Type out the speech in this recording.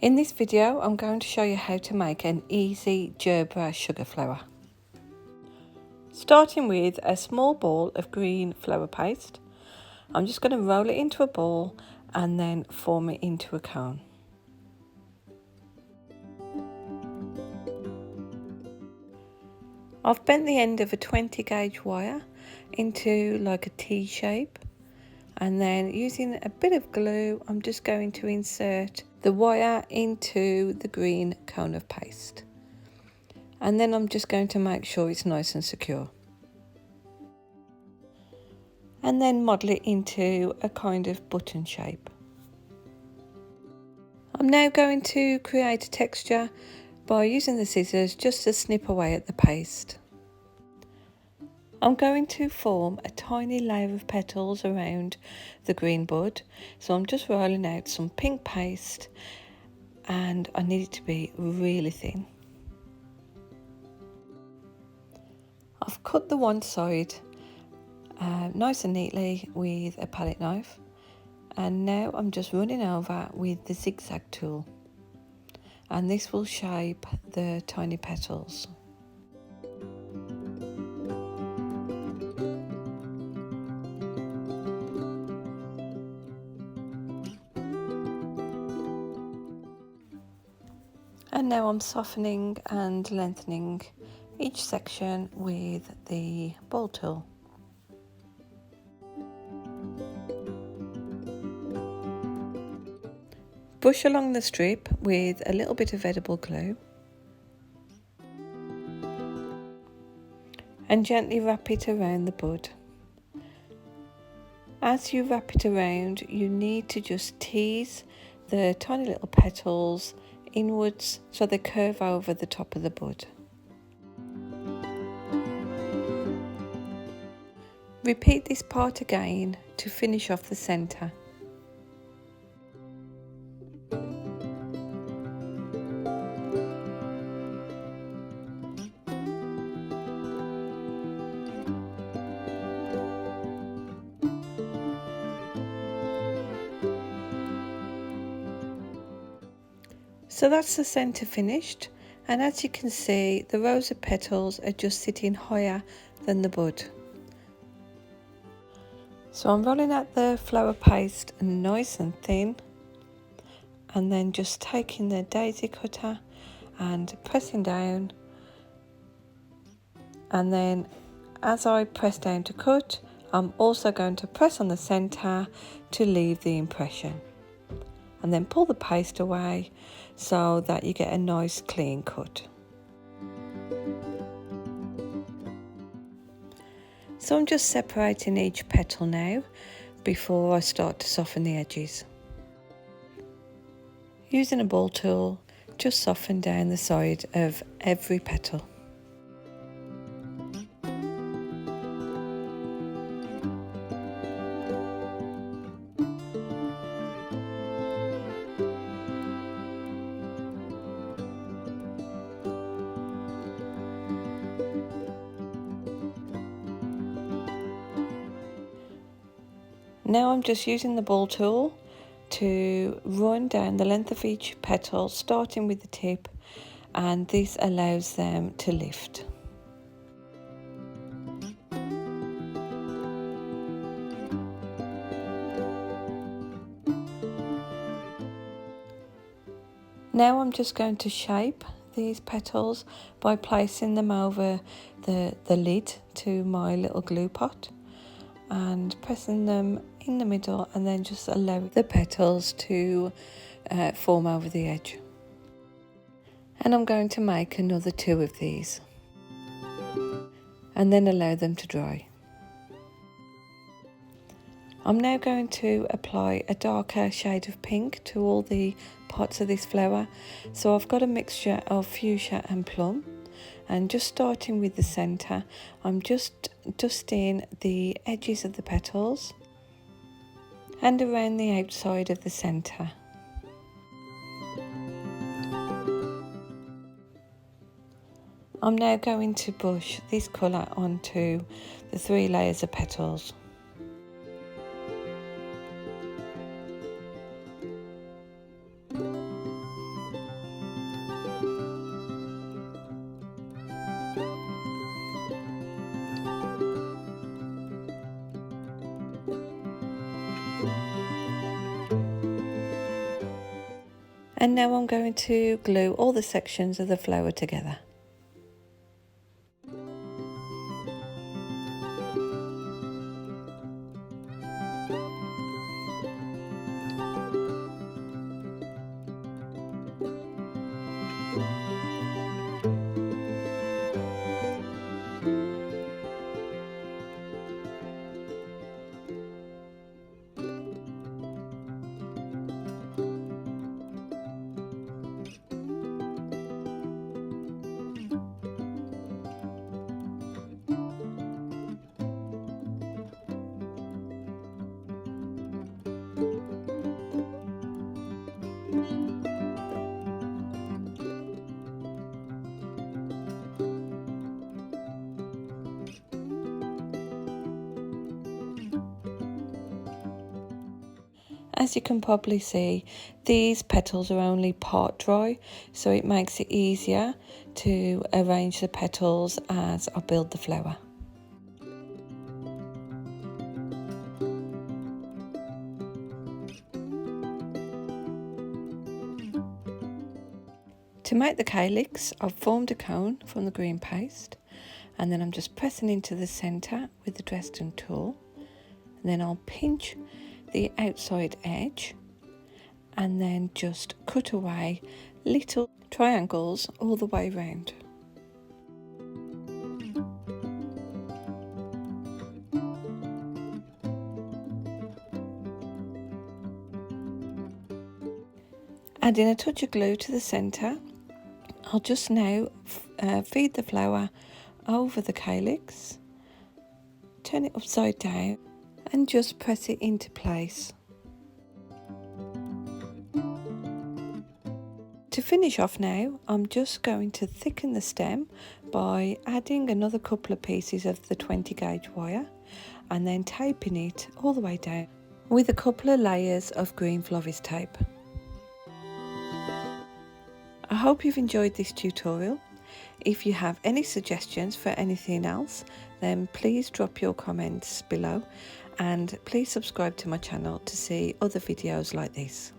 In this video, I'm going to show you how to make an easy Gerbera sugar flower. Starting with a small ball of green flour paste, I'm just going to roll it into a ball and then form it into a cone. I've bent the end of a 20 gauge wire into like a T shape, and then using a bit of glue I'm just going to insert the wire into the green cone of paste, and then I'm just going to make sure it's nice and secure, and then model it into a kind of button shape. I'm now going to create a texture by using the scissors just to snip away at the paste. I'm going to form a tiny layer of petals around the green bud, so I'm just rolling out some pink paste, and I need it to be really thin. I've cut the one side nice and neatly with a palette knife, and now I'm just running over with the zigzag tool, and this will shape the tiny petals. And now I'm softening and lengthening each section with the ball tool. Brush along the strip with a little bit of edible glue and gently wrap it around the bud. As you wrap it around, you need to just tease the tiny little petals inwards so they curve over the top of the bud. Repeat this part again to finish off the centre. So that's the centre finished, and as you can see, the rows of petals are just sitting higher than the bud. So I'm rolling out the flour paste nice and thin, and then just taking the daisy cutter and pressing down, and then as I press down to cut, I'm also going to press on the centre to leave the impression, and then pull the paste away so that you get a nice clean cut. So I'm just separating each petal now before I start to soften the edges. Using a ball tool, just soften down the side of every petal. Now I'm just using the ball tool to run down the length of each petal, starting with the tip, and this allows them to lift. Now I'm just going to shape these petals by placing them over the lid to my little glue pot and pressing them in the middle, and then just allow the petals to form over the edge. And I'm going to make another 2 of these and then allow them to dry. I'm now going to apply a darker shade of pink to all the parts of this flower. So I've got a mixture of fuchsia and plum, and just starting with the centre, I'm just dusting the edges of the petals and around the outside of the centre. I'm now going to brush this colour onto the 3 layers of petals. And now I'm going to glue all the sections of the flower together. As you can probably see, these petals are only part dry, so it makes it easier to arrange the petals as I build the flower. To make the calyx, I've formed a cone from the green paste, and then I'm just pressing into the centre with the Dresden tool, and then I'll pinch the outside edge and then just cut away little triangles all the way round. Adding a touch of glue to the centre, I'll just now feed the flower over the calyx, turn it upside down and just press it into place. To finish off now, I'm just going to thicken the stem by adding another couple of pieces of the 20 gauge wire and then taping it all the way down with a couple of layers of green florist tape. I hope you've enjoyed this tutorial. If you have any suggestions for anything else, then please drop your comments below, and please subscribe to my channel to see other videos like this.